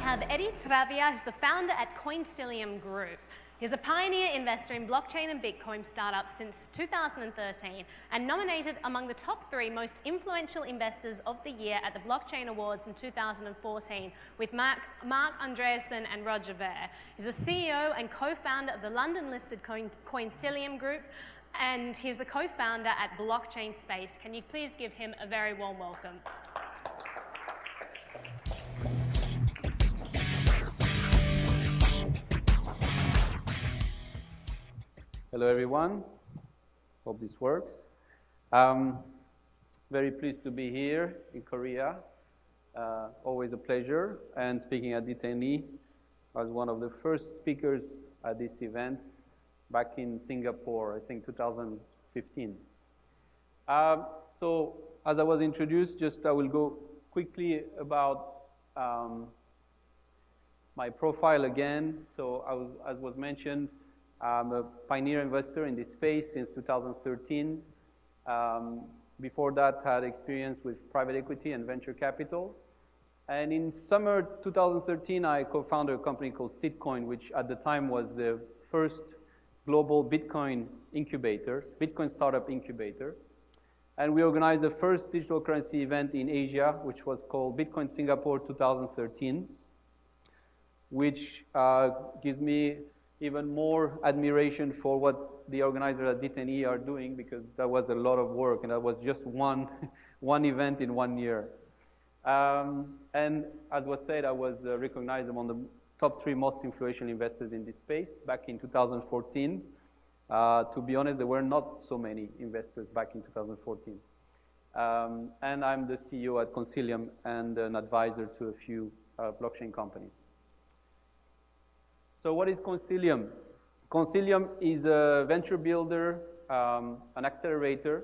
have Eddy Travia, who's the founder at Coinsilium Group. He's a pioneer investor in blockchain and Bitcoin startups since 2013 and nominated among the top 3 most influential investors of the year at the Blockchain Awards in 2014 with Mark Andreessen and Roger Ver. He's the CEO and co-founder of the London-listed Coinsilium Group, and he's the co-founder at Blockchain Space. Can you please give him a very warm welcome? Hello, everyone. Hope this works. Very pleased to be here in Korea. Always a pleasure. And speaking at Eddy, I was one of the first speakers at this event back in Singapore, I think 2015. So, as I was introduced, I will go quickly about my profile again. So, as was mentioned, I'm a pioneer investor in this space since 2013. Before that, I had experience with private equity and venture capital. And in summer 2013, I co-founded a company called Sitcoin, which at the time was the first global Bitcoin incubator, Bitcoin startup incubator. And we organized the first digital currency event in Asia, which was called Bitcoin Singapore 2013, which gives me even more admiration for what the organizers at Eddy are doing, because that was a lot of work, and that was just one event in 1 year. And as was said, I was recognized among the top 3 most influential investors in this space back in 2014. To be honest, there were not so many investors back in 2014. And I'm the CEO at Coinsilium and an advisor to a few blockchain companies. So what is Coinsilium? Coinsilium is a venture builder, an accelerator,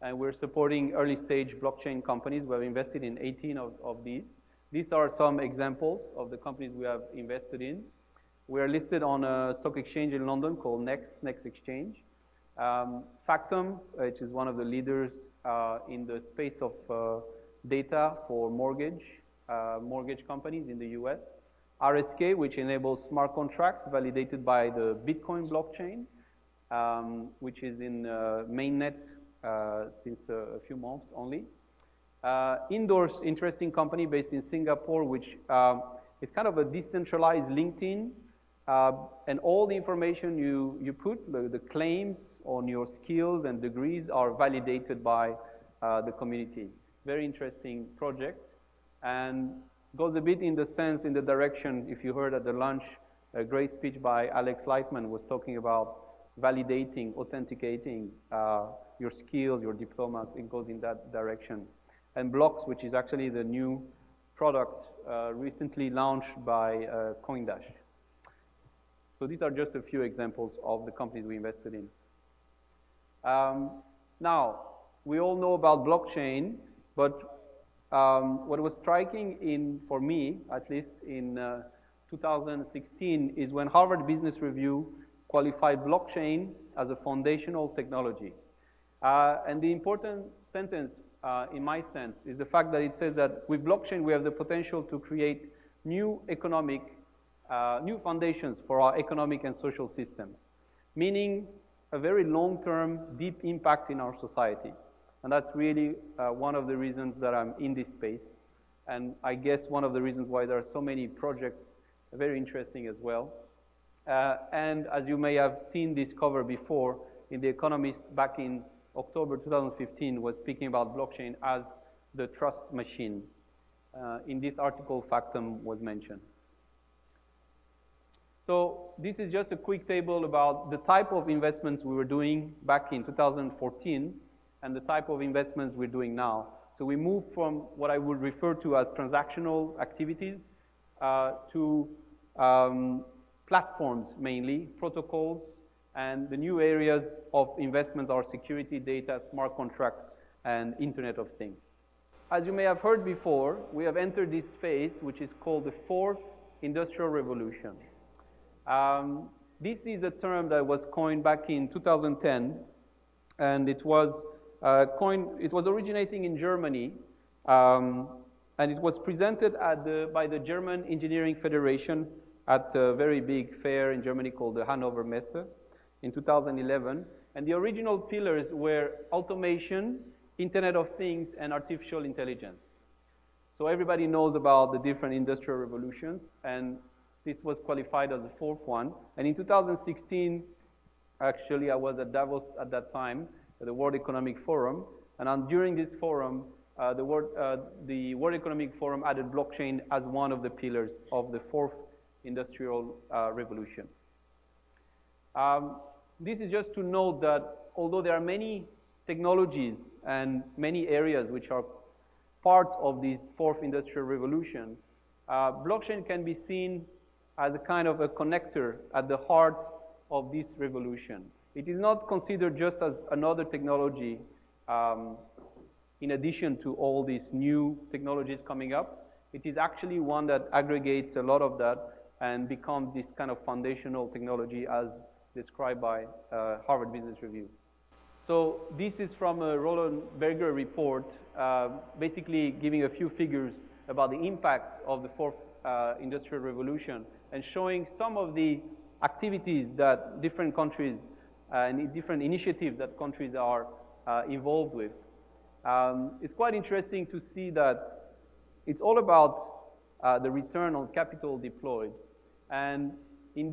and we're supporting early stage blockchain companies. We have invested in 18 of these. These are some examples of the companies we have invested in. We are listed on a stock exchange in London called Next Exchange. Factum, which is one of the leaders in the space of data for mortgage companies in the US. RSK, which enables smart contracts validated by the Bitcoin blockchain, which is in mainnet since a few months only. Indoors, interesting company based in Singapore, which is kind of a decentralized LinkedIn, and all the information you put, the claims on your skills and degrees are validated by the community. Very interesting project, and goes a bit in the direction, if you heard at the lunch, a great speech by Alex Lightman was talking about validating, authenticating your skills, your diplomas. It goes in that direction. And Blocks, which is actually the new product recently launched by CoinDash. So these are just a few examples of the companies we invested in. Now, we all know about blockchain, but what was striking for me, at least in 2016, is when Harvard Business Review qualified blockchain as a foundational technology. And the important sentence, in my sense, is the fact that it says that with blockchain, we have the potential to create new foundations for our economic and social systems, meaning a very long-term, deep impact in our society. And that's really one of the reasons that I'm in this space. And I guess one of the reasons why there are so many projects, very interesting as well. And as you may have seen this cover before, in The Economist back in October 2015 was speaking about blockchain as the trust machine. In this article, Factum was mentioned. So this is just a quick table about the type of investments we were doing back in 2014 and the type of investments we're doing now. So we moved from what I would refer to as transactional activities to platforms mainly, protocols, and the new areas of investments are security, data, smart contracts, and Internet of Things. As you may have heard before, we have entered this phase which is called the 4th Industrial Revolution. This is a term that was coined back in 2010, and it was originating in Germany And it was presented by the German Engineering Federation at a very big fair in Germany called the Hannover Messe in 2011. And the original pillars were automation, Internet of Things, and artificial intelligence. So everybody knows about the different industrial revolutions, and this was qualified as the fourth one. And in 2016, actually, I was at Davos at that time, at the World Economic Forum, and during this forum, the World Economic Forum added blockchain as one of the pillars of the fourth industrial revolution. This is just to note that although there are many technologies and many areas which are part of this fourth industrial revolution, blockchain can be seen as a kind of a connector at the heart of this revolution. It is not considered just as another technology in addition to all these new technologies coming up. It is actually one that aggregates a lot of that and becomes this kind of foundational technology as described by Harvard Business Review. So this is from a Roland Berger report, basically giving a few figures about the impact of the fourth industrial revolution and showing some of the activities that different countries and different initiatives that countries are involved with. It's quite interesting to see that it's all about the return on capital deployed. And in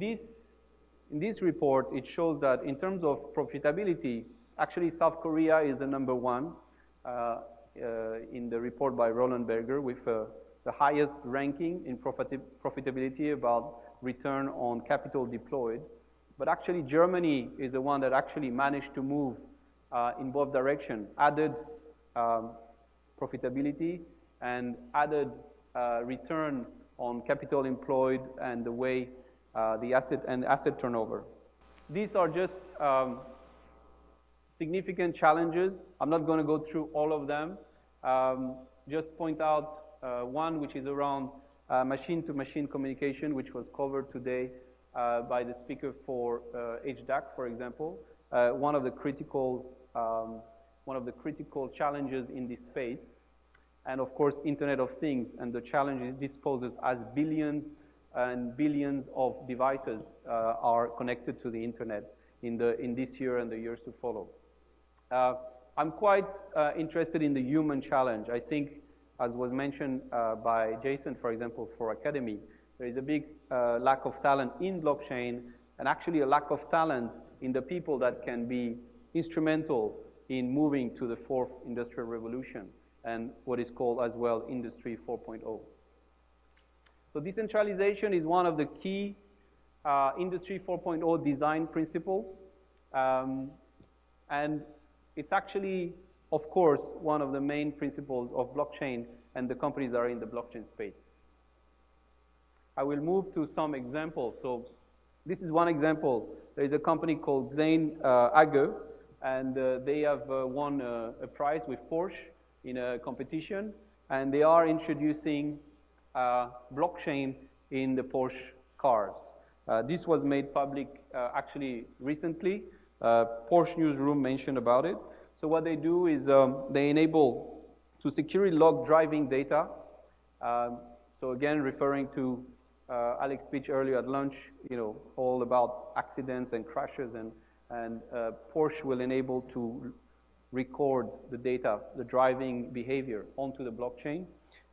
this report, it shows that in terms of profitability, actually South Korea is the number one in the report by Roland Berger with the highest ranking in profitability about return on capital deployed. But actually Germany is the one that actually managed to move in both directions, added profitability and added return on capital employed and the way the asset turnover. These are just significant challenges. I'm not going to go through all of them. Just point out one which is around machine-to-machine communication, which was covered today by the speaker for HDAC, for example. One of the critical challenges in this space. And of course, Internet of Things and the challenges this poses as billions and billions of devices are connected to the internet in this year and the years to follow. I'm quite interested in the human challenge. I think, as was mentioned by Jason, for example, for Academy, there is a big lack of talent in blockchain and actually a lack of talent in the people that can be instrumental in moving to the fourth industrial revolution and what is called as well Industry 4.0. So decentralization is one of the key Industry 4.0 design principles. And it's actually, of course, one of the main principles of blockchain and the companies that are in the blockchain space. I will move to some examples. So this is one example. There is a company called Xein AG, and they have won a prize with Porsche in a competition, and they are introducing blockchain in the Porsche cars. This was made public actually recently. Porsche Newsroom mentioned about it. So what they do is they enable to securely log driving data. So again, referring to Alex's speech earlier at lunch, all about accidents and crashes, and Porsche will enable to record the data, the driving behavior onto the blockchain,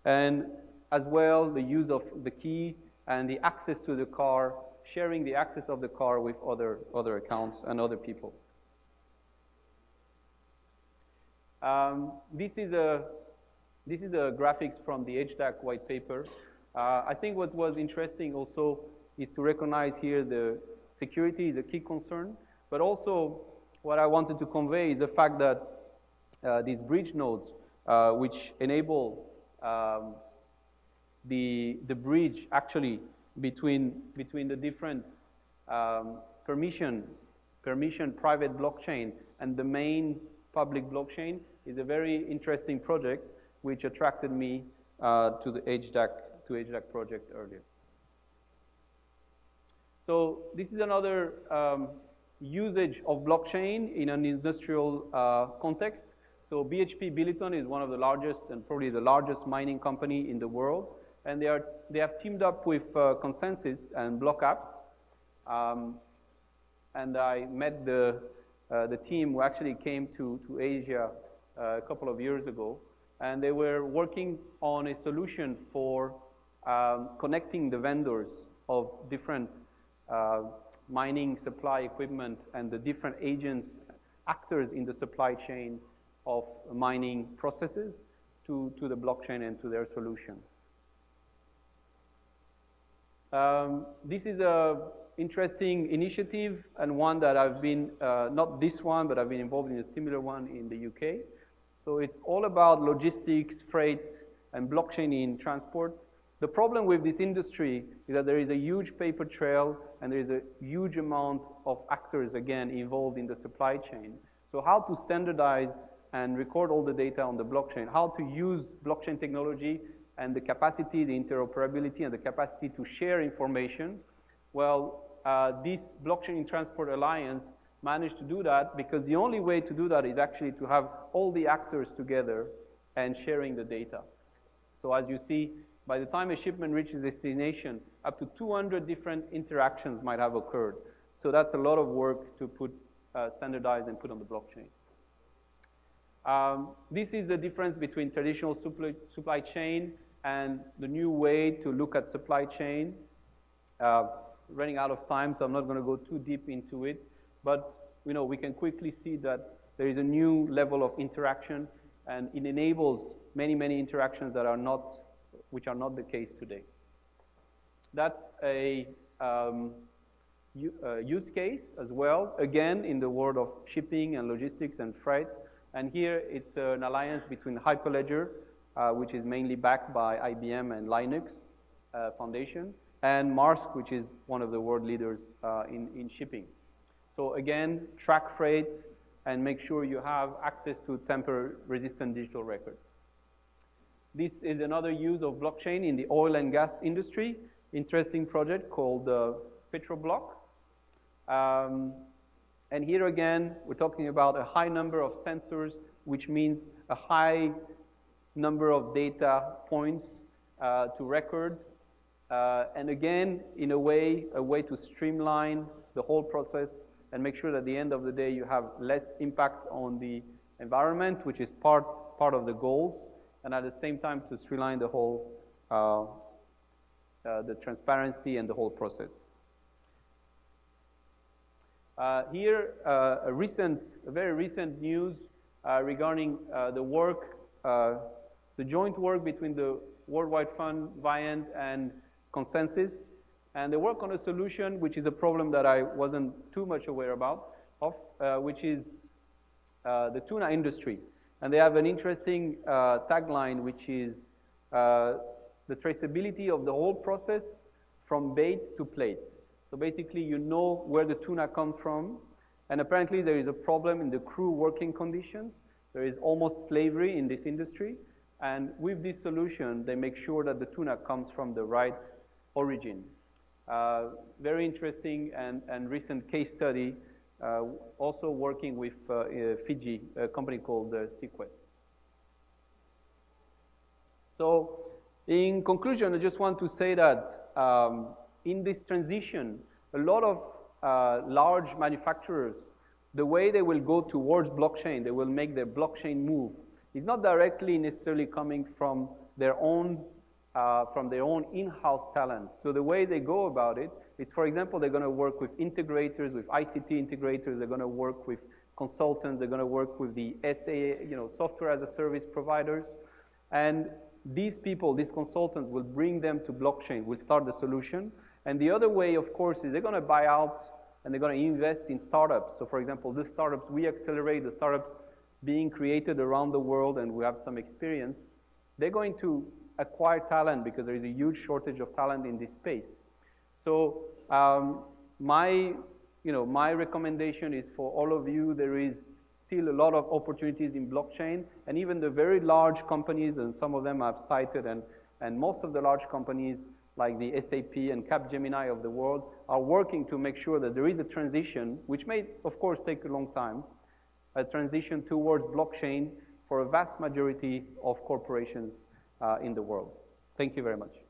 and as well the use of the key and the access to the car, sharing the access of the car with other accounts and other people. This is a graphics from the HDAC white paper. I think what was interesting also is to recognize here the security is a key concern, but also what I wanted to convey is the fact that these bridge nodes, which enable the bridge actually between the different permission private blockchain and the main public blockchain, is a very interesting project which attracted me to the HDAC project earlier. So this is another usage of blockchain in an industrial context. So BHP Billiton is one of the largest and probably the largest mining company in the world. And they have teamed up with Consensus and Block Apps. And I met the team who actually came to Asia a couple of years ago. And they were working on a solution for connecting the vendors of different mining supply equipment and the different agents, actors in the supply chain of mining processes to the blockchain and to their solution. This is an interesting initiative and one that I've been, not this one, but I've been involved in a similar one in the UK. So it's all about logistics, freight, and blockchain in transport. The problem with this industry is that there is a huge paper trail and there is a huge amount of actors, again, involved in the supply chain. So how to standardize and record all the data on the blockchain, how to use blockchain technology and the capacity, the interoperability, and the capacity to share information. Well, this Blockchain in Transport Alliance managed to do that because the only way to do that is actually to have all the actors together and sharing the data. So as you see, by the time a shipment reaches destination, up to 200 different interactions might have occurred. So that's a lot of work to put standardize and put on the blockchain. This is the difference between traditional supply chain and the new way to look at supply chain. Running out of time, so I'm not going to go too deep into it. But we can quickly see that there is a new level of interaction, and it enables many, many interactions that are not, which are not the case today. That's a use case as well, again, in the world of shipping and logistics and freight. And here it's an alliance between Hyperledger, which is mainly backed by IBM and Linux Foundation, and Maersk, which is one of the world leaders in shipping. So again, track freight and make sure you have access to tamper-resistant digital records. This is another use of blockchain in the oil and gas industry. Interesting project called Petroblock. And here again, we're talking about a high number of sensors, which means a high number of data points to record. And again, in a way to streamline the whole process and make sure that at the end of the day you have less impact on the environment, which is part of the goals, and at the same time to streamline the whole, the transparency and the whole process. Here, a very recent news regarding the work, the joint work between the Worldwide Fund, Viant, and Consensus, and they work on a solution which is a problem that I wasn't too much aware of, which is the tuna industry. And they have an interesting tagline, which is the traceability of the whole process from bait to plate. So basically, you know where the tuna comes from, and apparently there is a problem in the crew working conditions. There is almost slavery in this industry, and with this solution, they make sure that the tuna comes from the right origin. Very interesting and recent case study, also working with Fiji, a company called Sequest. So in conclusion, I just want to say that in this transition, a lot of large manufacturers, the way they will go towards blockchain, they will make their blockchain move, is not directly necessarily coming from their own in-house talent. So the way they go about it is, for example, they're going to work with integrators, with ICT integrators, they're going to work with consultants, they're going to work with the software as a service providers, and these people, these consultants, will bring them to blockchain, will start the solution. And the other way, of course, is they're going to buy out and they're going to invest in startups. So for example, the startups, we accelerate the startups being created around the world, and we have some experience. They're going to acquire talent because there is a huge shortage of talent in this space. So my recommendation is for all of you, there is still a lot of opportunities in blockchain, and even the very large companies, and some of them I've cited, and most of the large companies like the SAP and Capgemini of the world are working to make sure that there is a transition, which may, of course, take a long time, a transition towards blockchain for a vast majority of corporations in the world. Thank you very much.